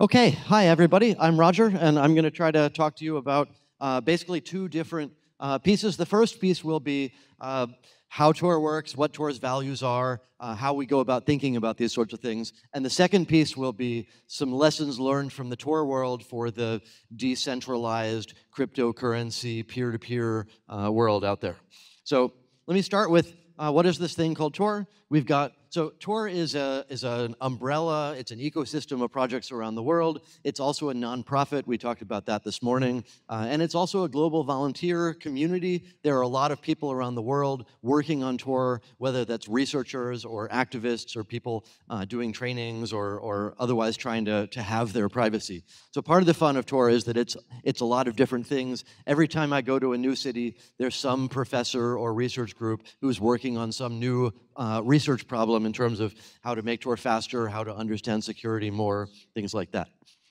Okay, hi everybody. I'm Roger, and I'm going to try to talk to you about basically two different pieces. The first piece will be how Tor works, what Tor's values are, how we go about thinking about these sorts of things. And the second piece will be some lessons learned from the Tor world for the decentralized cryptocurrency, peer-to-peer world out there. So let me start with what is this thing called Tor? So Tor is an umbrella, it's an ecosystem of projects around the world. It's also a nonprofit, we talked about that this morning. And it's also a global volunteer community. There are a lot of people around the world working on Tor, whether that's researchers or activists or people doing trainings or otherwise trying to have their privacy. So part of the fun of Tor is that it's a lot of different things. Every time I go to a new city, there's some professor or research group who's working on some new research problem in terms of how to make Tor faster, how to understand security more, things like that.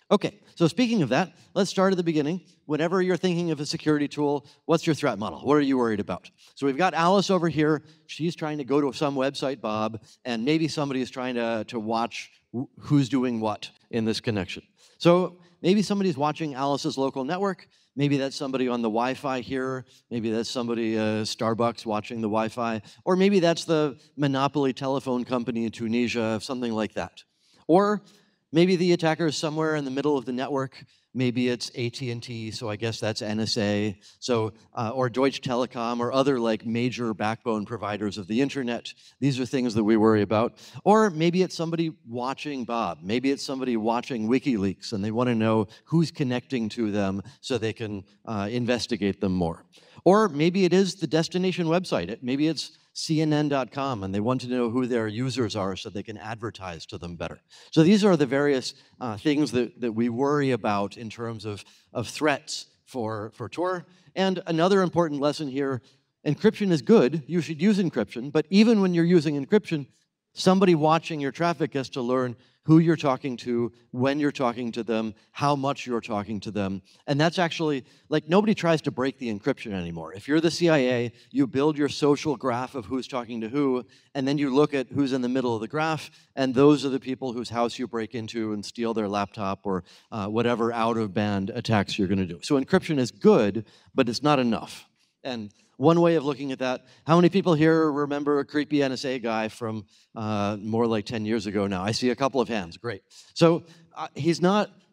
Okay, so speaking of that, let's start at the beginning. Whenever you're thinking of a security tool, what's your threat model? What are you worried about? So we've got Alice over here. She's trying to go to some website, Bob, and maybe somebody is trying to watch who's doing what in this connection. So maybe somebody's watching Alice's local network. Maybe that's somebody on the Wi-Fi here. Maybe that's somebody, Starbucks, watching the Wi-Fi. Or maybe that's the monopoly telephone company in Tunisia, something like that. Or maybe the attacker is somewhere in the middle of the network. Maybe it's AT&T, so I guess that's NSA. So, or Deutsche Telekom, or other like major backbone providers of the internet. These are things that we worry about. Or maybe it's somebody watching Bob. Maybe it's somebody watching WikiLeaks, and they want to know who's connecting to them so they can investigate them more. Or maybe it is the destination website. Maybe it's CNN.com, and they want to know who their users are so they can advertise to them better. So these are the various things that we worry about in terms of threats for Tor. And another important lesson here, encryption is good. You should use encryption. But even when you're using encryption, somebody watching your traffic gets to learn who you're talking to, when you're talking to them, how much you're talking to them. And that's actually, like, nobody tries to break the encryption anymore. If you're the CIA, you build your social graph of who's talking to who, and then you look at who's in the middle of the graph, and those are the people whose house you break into and steal their laptop or whatever out-of-band attacks you're going to do. So encryption is good, but it's not enough. And one way of looking at that, how many people here remember a creepy NSA guy from more like 10 years ago now? I see a couple of hands, great. So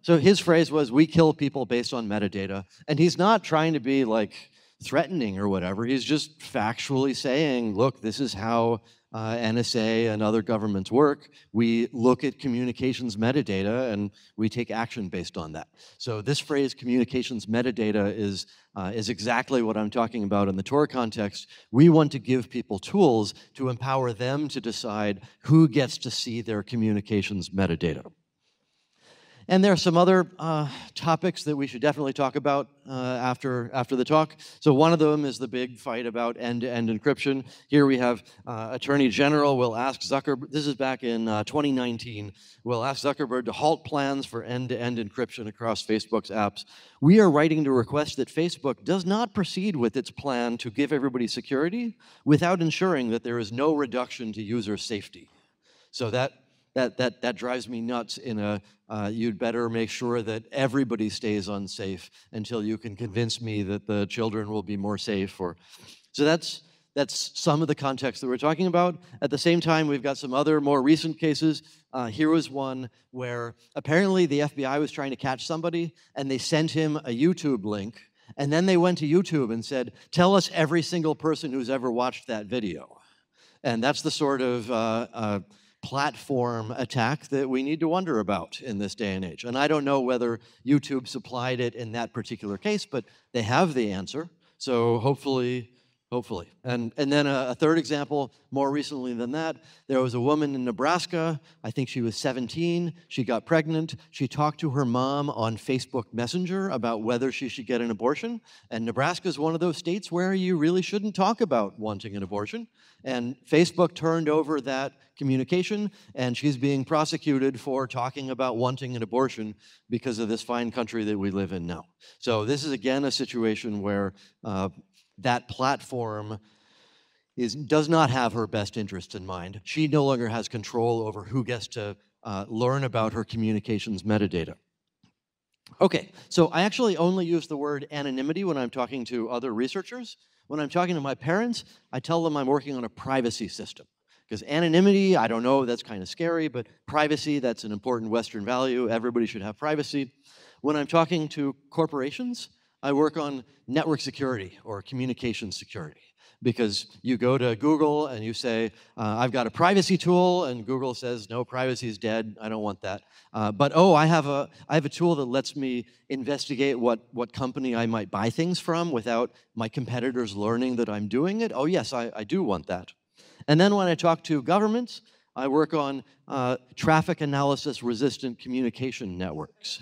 so his phrase was, we kill people based on metadata. And he's not trying to be like threatening or whatever. He's just factually saying, look, this is how NSA and other governments work. We look at communications metadata and we take action based on that. So this phrase, communications metadata, is exactly what I'm talking about in the Tor context. We want to give people tools to empower them to decide who gets to see their communications metadata. And there are some other topics that we should definitely talk about after the talk. So one of them is the big fight about end-to-end encryption. Here we have Attorney General will ask Zuckerberg, this is back in 2019, will ask Zuckerberg to halt plans for end-to-end encryption across Facebook's apps. We are writing to request that Facebook does not proceed with its plan to give everybody security without ensuring that there is no reduction to user safety. So that drives me nuts in a, you'd better make sure that everybody stays unsafe until you can convince me that the children will be more safe. So that's some of the context that we're talking about. At the same time, we've got some other more recent cases. Here was one where apparently the FBI was trying to catch somebody, and they sent him a YouTube link, and then they went to YouTube and said, tell us every single person who's ever watched that video. And that's the sort of platform attack that we need to wonder about in this day and age. And I don't know whether YouTube supplied it in that particular case, but they have the answer. So hopefully. And then a third example, more recently than that, there was a woman in Nebraska. I think she was 17. She got pregnant. She talked to her mom on Facebook Messenger about whether she should get an abortion. And Nebraska is one of those states where you really shouldn't talk about wanting an abortion. And Facebook turned over that communication, and she's being prosecuted for talking about wanting an abortion because of this fine country that we live in now. So this is, again, a situation where that platform does not have her best interest in mind. She no longer has control over who gets to learn about her communications metadata. Okay, so I actually only use the word anonymity when I'm talking to other researchers. When I'm talking to my parents, I tell them I'm working on a privacy system. Because anonymity, I don't know, that's kind of scary, but privacy, that's an important Western value. Everybody should have privacy. When I'm talking to corporations, I work on network security or communication security. Because you go to Google and you say, I've got a privacy tool, and Google says, no, privacy is dead, I don't want that. But oh, I have a tool that lets me investigate what company I might buy things from without my competitors learning that I'm doing it. Oh yes, I do want that. And then when I talk to governments, I work on traffic analysis resistant communication networks.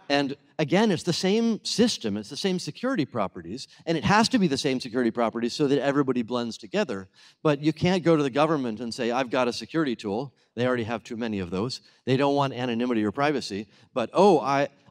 And again, it's the same system, it's the same security properties, and it has to be the same security properties so that everybody blends together. But you can't go to the government and say, I've got a security tool. They already have too many of those. They don't want anonymity or privacy. But oh,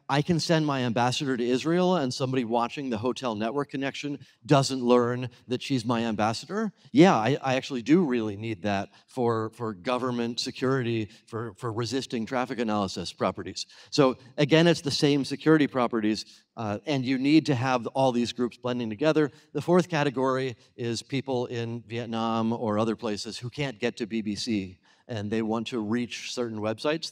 I can send my ambassador to Israel, and somebody watching the hotel network connection doesn't learn that she's my ambassador. Yeah, I actually do really need that for government security, for resisting traffic analysis properties. So again, it's the same security properties, and you need to have all these groups blending together. The fourth category is people in Vietnam or other places who can't get to BBC, and they want to reach certain websites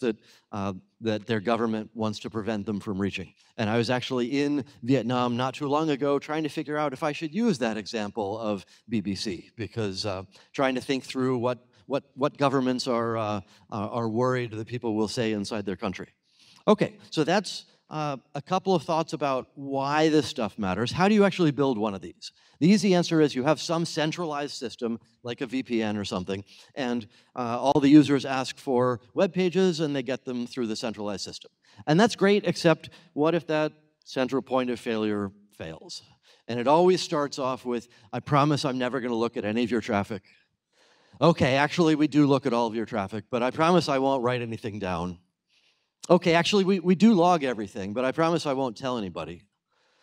that their government wants to prevent them from reaching. And I was actually in Vietnam not too long ago trying to figure out if I should use that example of BBC, because trying to think through what governments are worried that people will say inside their country. Okay, so that's a couple of thoughts about why this stuff matters. How do you actually build one of these? The easy answer is you have some centralized system, like a VPN or something, and all the users ask for web pages, and they get them through the centralized system. And that's great, except what if that central point of failure fails? And it always starts off with, I promise I'm never going to look at any of your traffic. Okay, actually, we do look at all of your traffic, but I promise I won't write anything down. Okay, actually, we do log everything, but I promise I won't tell anybody.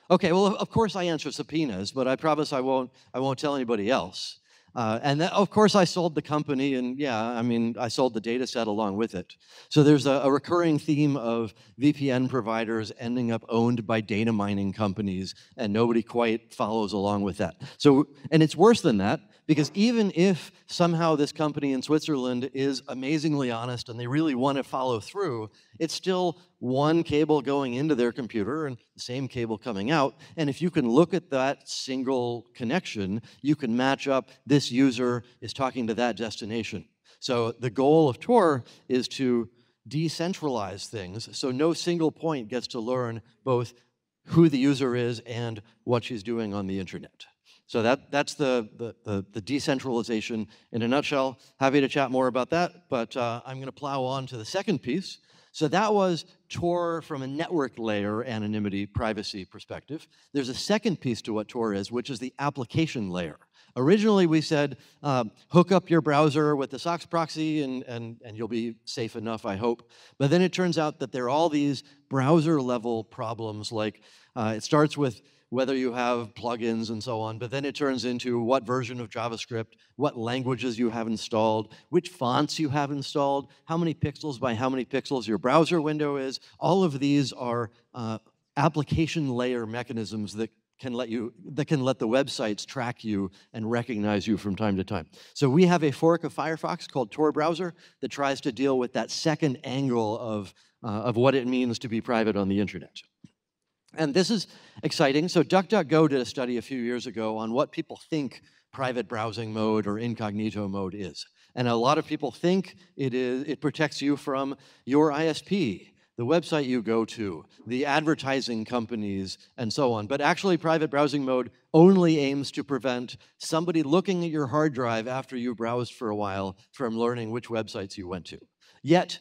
Okay, well, of course I answer subpoenas, but I promise I won't tell anybody else. And that, of course I sold the company, and yeah, I mean, I sold the data set along with it. So there's a recurring theme of VPN providers ending up owned by data mining companies, and nobody quite follows along with that. So, and it's worse than that, because even if somehow this company in Switzerland is amazingly honest and they really want to follow through, it's still one cable going into their computer and the same cable coming out. And if you can look at that single connection, you can match up this user is talking to that destination. So the goal of Tor is to decentralize things so no single point gets to learn both who the user is and what she's doing on the internet. So that's the decentralization in a nutshell. Happy to chat more about that, but I'm going to plow on to the second piece. So that was Tor from a network layer anonymity privacy perspective. There's a second piece to what Tor is, which is the application layer. Originally, we said, hook up your browser with the SOX proxy and you'll be safe enough, I hope. But then it turns out that there are all these browser-level problems, like it starts with whether you have plugins and so on, but then it turns into what version of JavaScript, what languages you have installed, which fonts you have installed, how many pixels by how many pixels your browser window is. All of these are application layer mechanisms that can let the websites track you and recognize you from time to time. So we have a fork of Firefox called Tor Browser that tries to deal with that second angle of what it means to be private on the internet. And this is exciting. So DuckDuckGo did a study a few years ago on what people think private browsing mode or incognito mode is. And a lot of people think it protects you from your ISP, the website you go to, the advertising companies, and so on. But actually, private browsing mode only aims to prevent somebody looking at your hard drive after you browsed for a while from learning which websites you went to. Yet,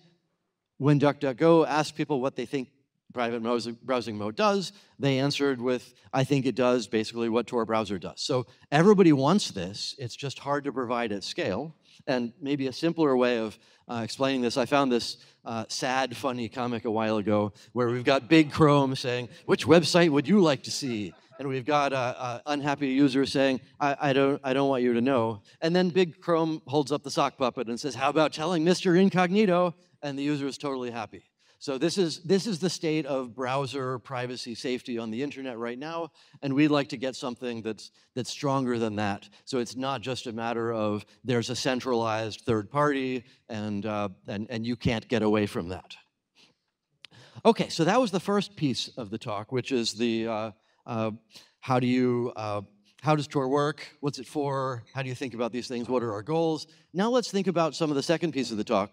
when DuckDuckGo asked people what they think private browsing mode does, they answered with, I think it does basically what Tor browser does. So everybody wants this. It's just hard to provide at scale. And maybe a simpler way of explaining this, I found this sad, funny comic a while ago where we've got Big Chrome saying, which website would you like to see? And we've got unhappy users saying, I don't want you to know. And then Big Chrome holds up the sock puppet and says, how about telling Mr. Incognito? and the user is totally happy. So this is the state of browser privacy safety on the internet right now, and we'd like to get something that's stronger than that. So it's not just a matter of there's a centralized third party, and you can't get away from that. Okay, so that was the first piece of the talk, which is the how does Tor work? What's it for? How do you think about these things? What are our goals? Now let's think about some of the second piece of the talk.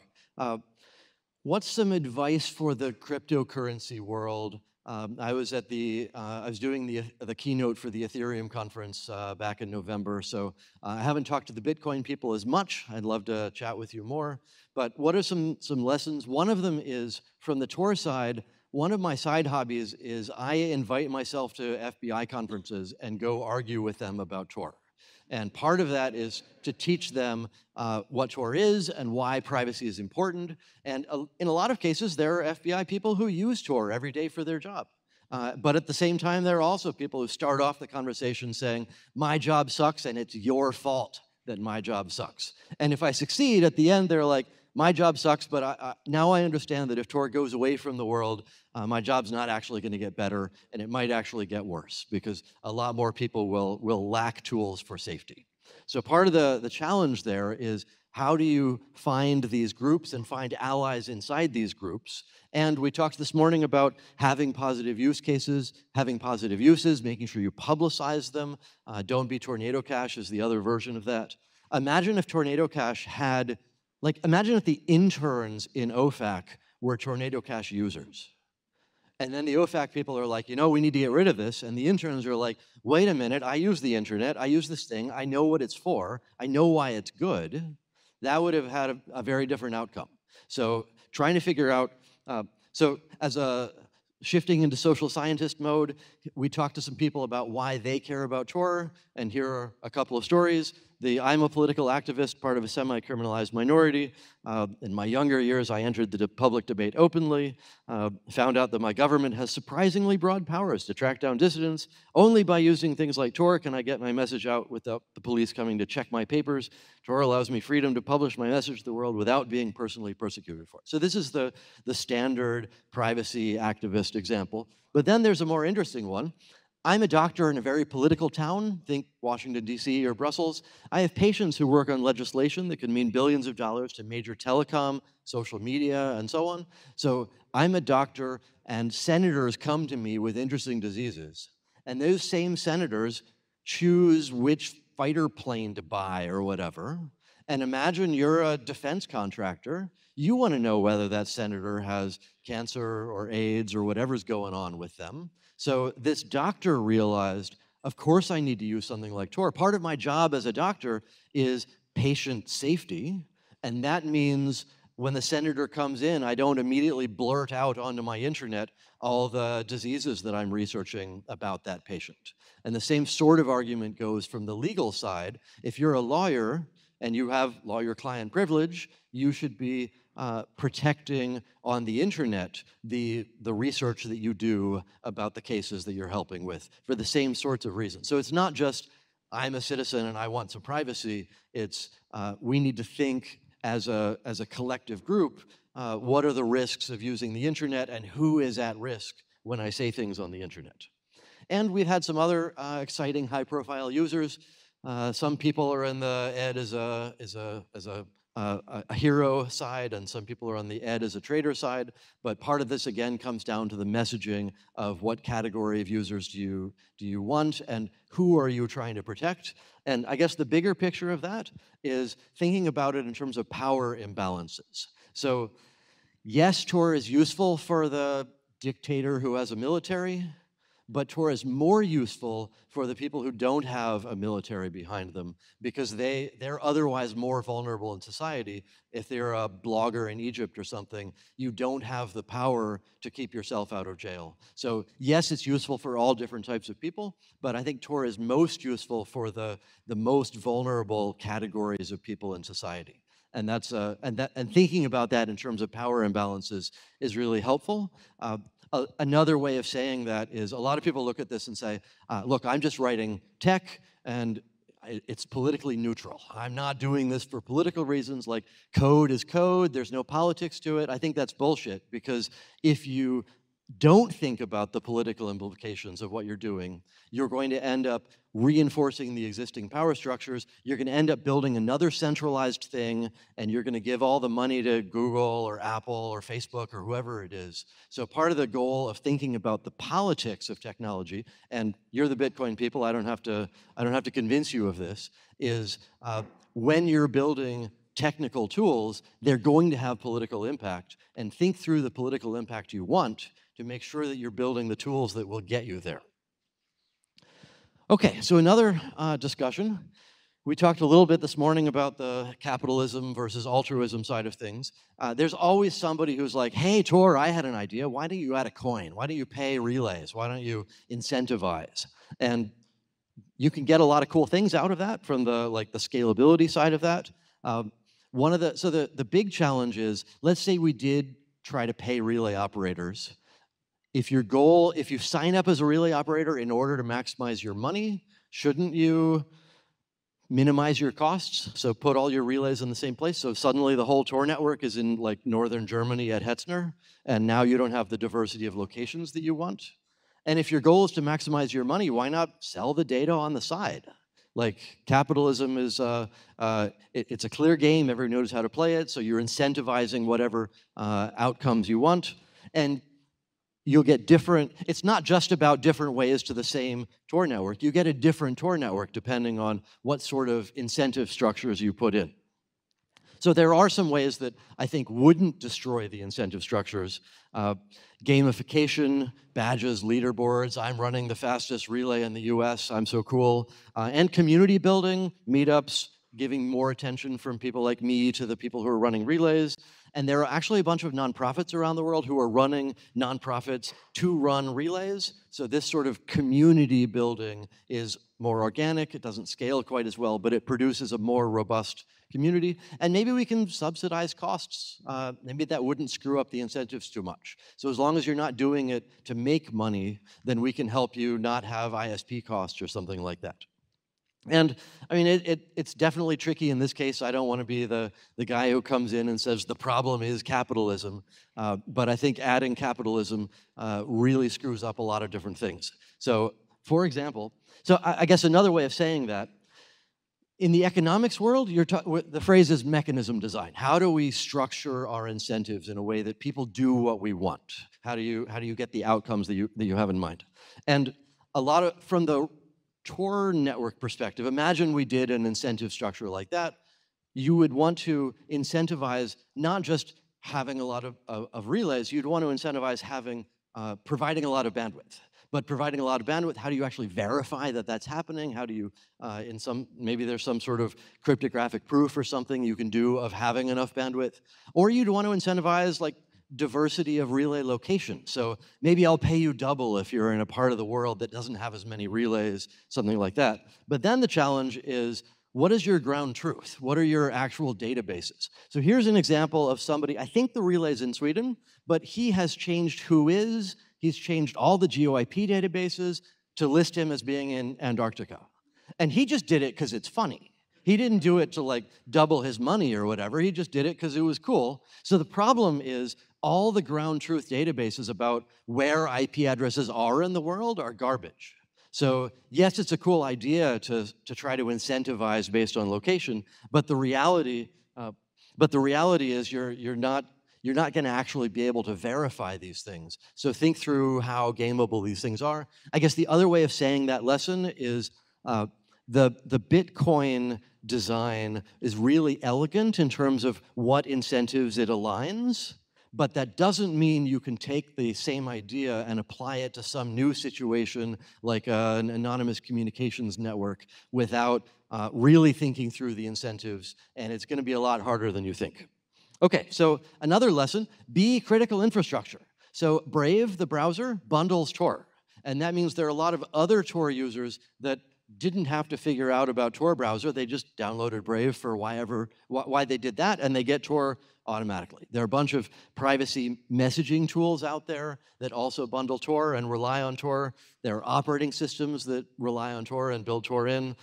What's some advice for the cryptocurrency world? I was doing the keynote for the Ethereum conference back in November, so I haven't talked to the Bitcoin people as much. I'd love to chat with you more. But what are some lessons? One of them is from the Tor side. One of my side hobbies is I invite myself to FBI conferences and go argue with them about Tor. And part of that is to teach them what Tor is and why privacy is important. And in a lot of cases, there are FBI people who use Tor every day for their job. But at the same time, there are also people who start off the conversation saying, my job sucks and it's your fault that my job sucks. And if I succeed, at the end, they're like, my job sucks, but now I understand that if Tor goes away from the world, my job's not actually going to get better, and it might actually get worse, because a lot more people will lack tools for safety. So part of the challenge there is, how do you find these groups and find allies inside these groups? And we talked this morning about having positive use cases, having positive uses, making sure you publicize them. Don't be Tornado Cash is the other version of that. Imagine if Tornado Cash had... imagine if the interns in OFAC were Tornado Cash users. And then the OFAC people are like, we need to get rid of this. And the interns are like, wait a minute, I use the internet, I use this thing, I know what it's for, I know why it's good. That would have had a very different outcome. So trying to figure out, shifting into social scientist mode, we talked to some people about why they care about Tor, and here are a couple of stories. I'm a political activist, part of a semi-criminalized minority. In my younger years, I entered the public debate openly, found out that my government has surprisingly broad powers to track down dissidents. Only by using things like Tor can I get my message out without the police coming to check my papers. Tor allows me freedom to publish my message to the world without being personally persecuted for it. So this is the standard privacy activist example. But then there's a more interesting one. I'm a doctor in a very political town, think Washington, D.C. or Brussels. I have patients who work on legislation that can mean billions of dollars to major telecom, social media, and so on. So I'm a doctor, and senators come to me with interesting diseases. And those same senators choose which fighter plane to buy or whatever. And imagine you're a defense contractor. You want to know whether that senator has cancer or AIDS or whatever's going on with them. So this doctor realized, of course I need to use something like Tor. Part of my job as a doctor is patient safety, and that means when the senator comes in, I don't immediately blurt out onto my internet all the diseases that I'm researching about that patient. And the same sort of argument goes from the legal side. If you're a lawyer and you have lawyer-client privilege, you should be protecting on the internet the research that you do about the cases that you're helping with for the same sorts of reasons. So it's not just, I'm a citizen and I want some privacy. It's we need to think as a collective group, what are the risks of using the internet and who is at risk when I say things on the internet. And we've had some other exciting high-profile users. Some people are in the ed as a hero side, and some people are on the ed as a traitor side. But part of this, again, comes down to the messaging of what category of users do you want, and who are you trying to protect. And I guess the bigger picture of that is thinking about it in terms of power imbalances. So yes, Tor is useful for the dictator who has a military, but Tor is more useful for the people who don't have a military behind them, because they're otherwise more vulnerable in society. If they're a blogger in Egypt or something, you don't have the power to keep yourself out of jail. So yes, it's useful for all different types of people, but I think Tor is most useful for the most vulnerable categories of people in society. And and thinking about that in terms of power imbalances is really helpful. Another way of saying that is, a lot of people look at this and say, look, I'm just writing tech, and it's politically neutral. I'm not doing this for political reasons, like code is code, there's no politics to it. I think that's bullshit, because if you don't think about the political implications of what you're doing, you're going to end up reinforcing the existing power structures. You're going to end up building another centralized thing, and you're going to give all the money to Google or Apple or Facebook or whoever it is. So part of the goal of thinking about the politics of technology, and you're the Bitcoin people, I don't have to convince you of this, is when you're building technical tools, they're going to have political impact, and think through the political impact you want to make sure that you're building the tools that will get you there. Okay, so another discussion. We talked a little bit this morning about the capitalism versus altruism side of things. There's always somebody who's like, hey, Tor, I had an idea. Why don't you add a coin? Why don't you pay relays? Why don't you incentivize? And you can get a lot of cool things out of that from the scalability side of that. The big challenge is, let's say we did try to pay relay operators. If you sign up as a relay operator in order to maximize your money, shouldn't you minimize your costs? So put all your relays in the same place. So suddenly the whole Tor network is in northern Germany at Hetzner, and now you don't have the diversity of locations that you want. And if your goal is to maximize your money, why not sell the data on the side? Capitalism is, it's a clear game, everyone knows how to play it, so you're incentivizing whatever outcomes you want. And you'll get different, it's not just about different ways to the same Tor network. You get a different Tor network depending on what sort of incentive structures you put in. So there are some ways that I think wouldn't destroy the incentive structures. Gamification, badges, leaderboards, I'm running the fastest relay in the US, I'm so cool. And community building, meetups, giving more attention from people like me to the people who are running relays. And there are actually a bunch of nonprofits around the world who are running nonprofits to run relays. So this sort of community building is more organic. It doesn't scale quite as well, but it produces a more robust community. And maybe we can subsidize costs. Maybe that wouldn't screw up the incentives too much. So as long as you're not doing it to make money, then we can help you not have ISP costs or something like that. And I mean, it's definitely tricky in this case. I don't want to be the guy who comes in and says the problem is capitalism, but I think adding capitalism really screws up a lot of different things. So for example, I guess another way of saying that, in the economics world, the phrase is mechanism design. How do we structure our incentives in a way that people do what we want? How do you get the outcomes that you have in mind? And from the Tor network perspective, imagine we did an incentive structure like that. You would want to incentivize not just having a lot of relays, you'd want to incentivize providing a lot of bandwidth. But providing a lot of bandwidth, how do you actually verify that that's happening? How do you, maybe there's some sort of cryptographic proof or something you can do of having enough bandwidth. Or you'd want to incentivize diversity of relay location. So maybe I'll pay you double if you're in a part of the world that doesn't have as many relays, something like that. But then the challenge is, what is your ground truth? What are your actual databases? So here's an example of somebody, I think the relay's in Sweden, but he has changed whois, he's changed all the GeoIP databases to list him as being in Antarctica. And he just did it because it's funny. He didn't do it to double his money or whatever, he just did it because it was cool. So the problem is, all the ground truth databases about where IP addresses are in the world are garbage. So yes, it's a cool idea to try to incentivize based on location, but the reality is you're not going to actually be able to verify these things. So think through how gameable these things are. I guess the other way of saying that lesson is the Bitcoin design is really elegant in terms of what incentives it aligns. But that doesn't mean you can take the same idea and apply it to some new situation like an anonymous communications network without really thinking through the incentives, and it's going to be a lot harder than you think. Okay, so another lesson, be critical infrastructure. So Brave, the browser, bundles Tor, and that means there are a lot of other Tor users that didn't have to figure out about Tor browser. They just downloaded Brave for why they did that, and they get Tor automatically. There are a bunch of privacy messaging tools out there that also bundle Tor and rely on Tor. There are operating systems that rely on Tor and build Tor in.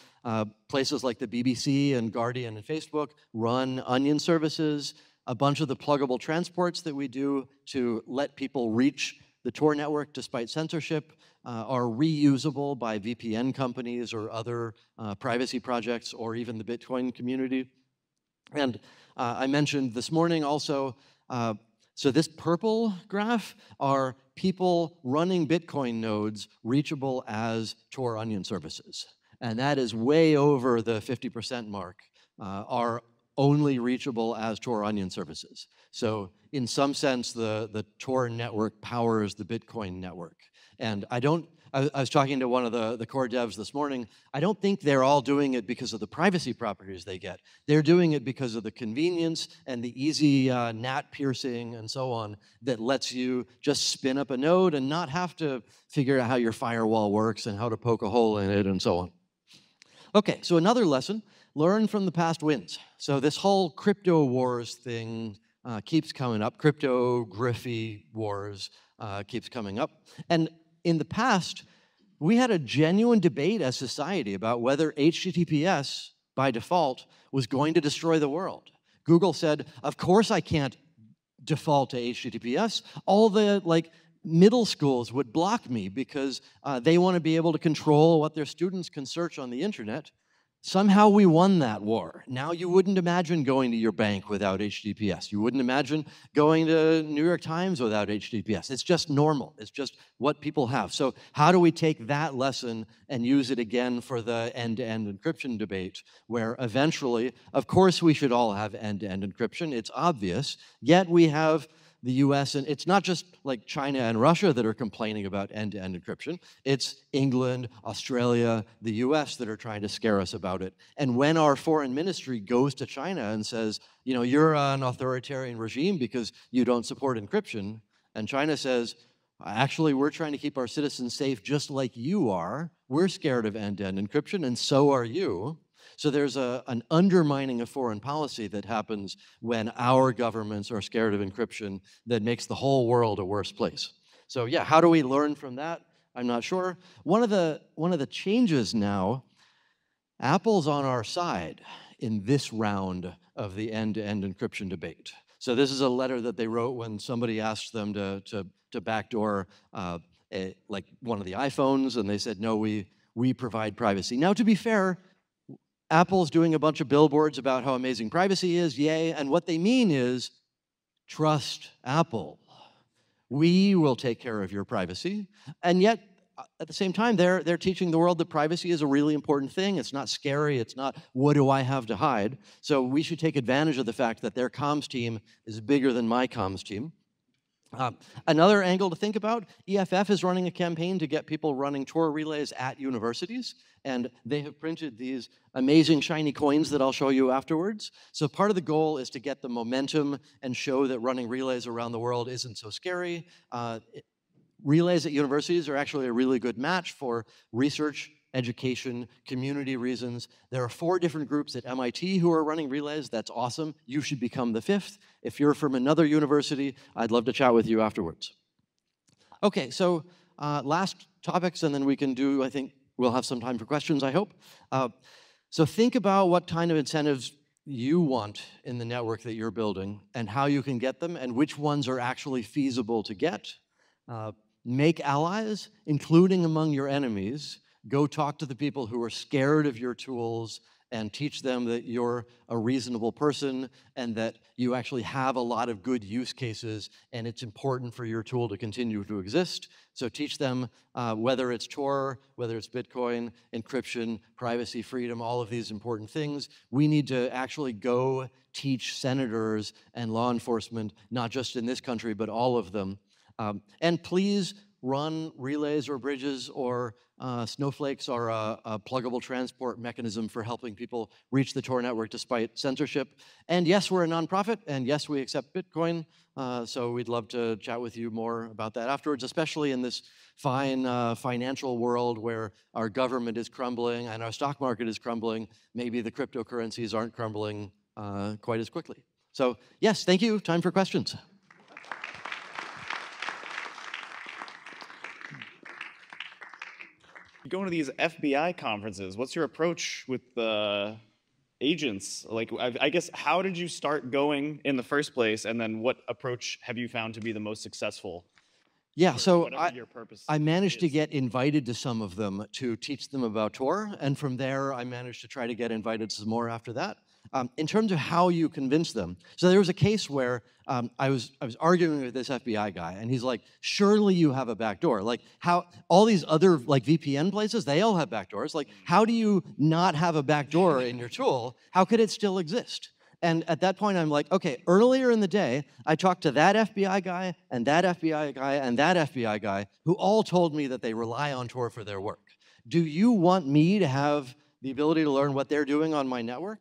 Places like the BBC and Guardian and Facebook run Onion services. A bunch of the pluggable transports that we do to let people reach the Tor network despite censorship are reusable by VPN companies or other privacy projects or even the Bitcoin community. And I mentioned this morning also, so this purple graph are people running Bitcoin nodes reachable as Tor Onion services. And that is way over the 50% mark, are only reachable as Tor Onion services. So in some sense, the Tor network powers the Bitcoin network. And I was talking to one of the core devs this morning. I don't think they're all doing it because of the privacy properties they get. They're doing it because of the convenience and the easy NAT piercing and so on that lets you just spin up a node and not have to figure out how your firewall works and how to poke a hole in it and so on. Okay, so another lesson, learn from the past wins. So this whole crypto wars thing keeps coming up. Cryptography wars keeps coming up. And in the past, we had a genuine debate as society about whether HTTPS, by default, was going to destroy the world. Google said, of course I can't default to HTTPS. All the middle schools would block me because they want to be able to control what their students can search on the internet. Somehow we won that war. Now you wouldn't imagine going to your bank without HTTPS. You wouldn't imagine going to New York Times without HTTPS. It's just normal. It's just what people have. So how do we take that lesson and use it again for the end-to-end encryption debate, where eventually, of course, we should all have end-to-end encryption. It's obvious. Yet we have the US, and it's not just like China and Russia that are complaining about end-to-end encryption. It's England, Australia, the US that are trying to scare us about it. And when our foreign ministry goes to China and says, you know, you're an authoritarian regime because you don't support encryption, and China says, actually, we're trying to keep our citizens safe just like you are. We're scared of end-to-end encryption, and so are you. So there's an undermining of foreign policy that happens when our governments are scared of encryption that makes the whole world a worse place. So yeah, how do we learn from that? I'm not sure. One of the changes now, Apple's on our side in this round of the end-to-end encryption debate. So this is a letter that they wrote when somebody asked them to backdoor like one of the iPhones, and they said, no, we provide privacy. Now, to be fair, Apple's doing a bunch of billboards about how amazing privacy is, yay, and what they mean is, trust Apple. We will take care of your privacy. And yet, at the same time, they're teaching the world that privacy is a really important thing. It's not scary. It's not, what do I have to hide? So we should take advantage of the fact that their comms team is bigger than my comms team. Another angle to think about, EFF is running a campaign to get people running Tor relays at universities, and they have printed these amazing shiny coins that I'll show you afterwards. So part of the goal is to get the momentum and show that running relays around the world isn't so scary. Relays at universities are actually a really good match for research, education, community reasons. There are 4 different groups at MIT who are running relays. That's awesome. You should become the 5th. If you're from another university, I'd love to chat with you afterwards. Okay, so last topics, and then we can do, I think we'll have some time for questions, I hope. So think about what kind of incentives you want in the network that you're building and how you can get them and which ones are actually feasible to get. Make allies, including among your enemies. Go talk to the people who are scared of your tools and teach them that you're a reasonable person and that you actually have a lot of good use cases and it's important for your tool to continue to exist. So teach them whether it's Tor, whether it's Bitcoin, encryption, privacy, freedom, all of these important things. We need to actually go teach senators and law enforcement, not just in this country, but all of them. And please run relays or bridges or snowflakes are a pluggable transport mechanism for helping people reach the Tor network despite censorship. And yes, we're a nonprofit, and yes, we accept Bitcoin. So we'd love to chat with you more about that afterwards, especially in this fine financial world where our government is crumbling and our stock market is crumbling. Maybe the cryptocurrencies aren't crumbling quite as quickly. So yes, thank you. Time for questions. Going to these FBI conferences, what's your approach with the agents? Like, I guess, how did you start going in the first place, and then what approach have you found to be the most successful? Yeah, so Your purpose I managed to is. get invited to some of them to teach them about Tor, and from there I managed to try to get invited to some more after that. In terms of how you convince them, so there was a case where I was arguing with this FBI guy, and he's like, "Surely you have a backdoor. Like, how all these other like VPN places, they all have backdoors. Like, how do you not have a backdoor in your tool? How could it still exist?" And at that point, I'm like, okay, earlier in the day, I talked to that FBI guy and that FBI guy and that FBI guy who all told me that they rely on Tor for their work. Do you want me to have the ability to learn what they're doing on my network?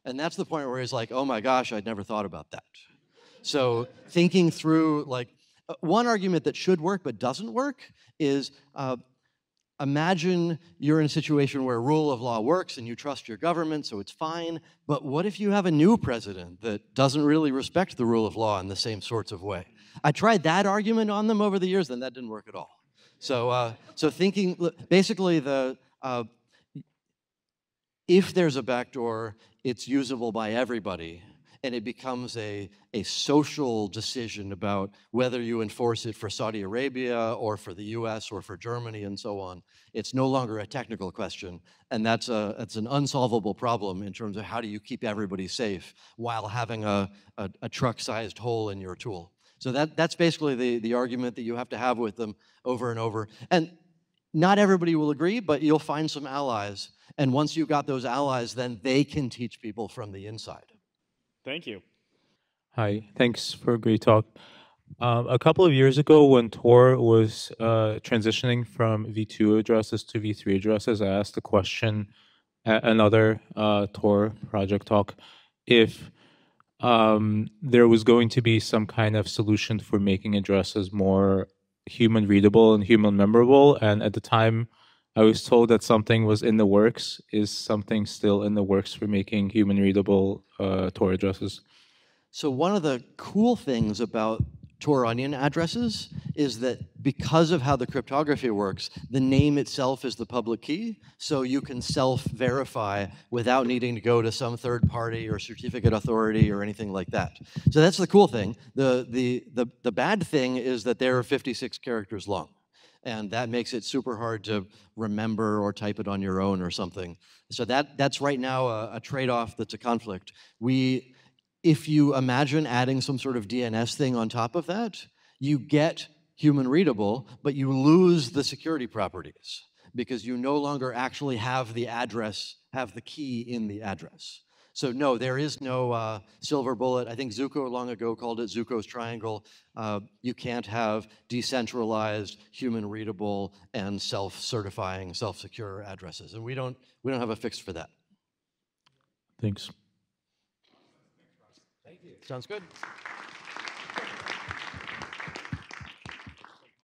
And that's the point where he's like, oh my gosh, I'd never thought about that. So thinking through, like, one argument that should work but doesn't work is imagine you're in a situation where rule of law works and you trust your government, so it's fine. But what if you have a new president that doesn't really respect the rule of law in the same sorts of way? I tried that argument on them over the years, and that didn't work at all. So, so thinking, basically, if there's a backdoor, it's usable by everybody, and it becomes a social decision about whether you enforce it for Saudi Arabia or for the US or for Germany and so on. It's no longer a technical question, and that's an unsolvable problem in terms of how do you keep everybody safe while having a truck-sized hole in your tool. So that's basically the argument that you have to have with them over and over. And not everybody will agree, but you'll find some allies. And once you've got those allies, then they can teach people from the inside. Thank you. Hi, thanks for a great talk. A couple of years ago, when Tor was transitioning from V2 addresses to V3 addresses, I asked a question at another Tor project talk if there was going to be some kind of solution for making addresses more human readable and human memorable. And at the time, I was told that something was in the works. Is something still in the works for making human readable Tor addresses? So one of the cool things about Tor Onion addresses is that because of how the cryptography works, the name itself is the public key, so you can self-verify without needing to go to some third party or certificate authority or anything like that. So that's the cool thing. The bad thing is that they're 56 characters long, and that makes it super hard to remember or type it on your own or something. So that's right now a trade-off that's a conflict. If you imagine adding some sort of DNS thing on top of that, you get human readable, but you lose the security properties because you no longer actually have the address, have the key in the address. So no, there is no silver bullet. I think Zuko long ago called it Zuko's triangle. You can't have decentralized, human readable, and self-certifying, self-secure addresses. And we don't have a fix for that. Thanks. Sounds good.